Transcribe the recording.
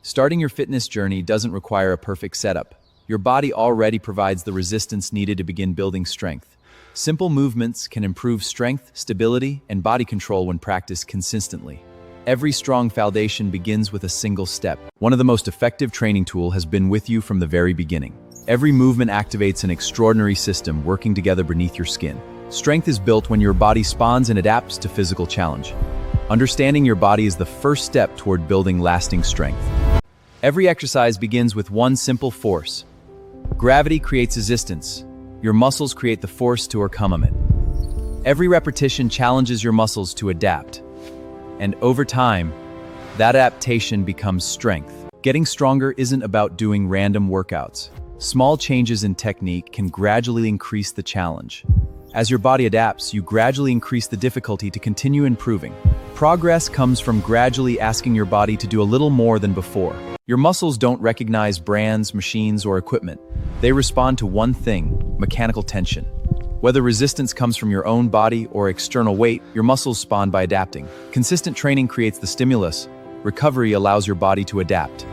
Starting your fitness journey doesn't require a perfect setup. Your body already provides the resistance needed to begin building strength. Simple movements can improve strength, stability, and body control when practiced consistently. Every strong foundation begins with a single step. One of the most effective training tools has been with you from the very beginning. Every movement activates an extraordinary system working together beneath your skin. Strength is built when your body responds and adapts to physical challenge. Understanding your body is the first step toward building lasting strength. Every exercise begins with one simple force. Gravity creates resistance. Your muscles create the force to overcome it. Every repetition challenges your muscles to adapt. And over time, that adaptation becomes strength. Getting stronger isn't about doing random workouts. Small changes in technique can gradually increase the challenge. As your body adapts, you gradually increase the difficulty to continue improving. Progress comes from gradually asking your body to do a little more than before. Your muscles don't recognize brands, machines, or equipment. They respond to one thing: mechanical tension. Whether resistance comes from your own body or external weight, your muscles respond by adapting. Consistent training creates the stimulus. Recovery allows your body to adapt.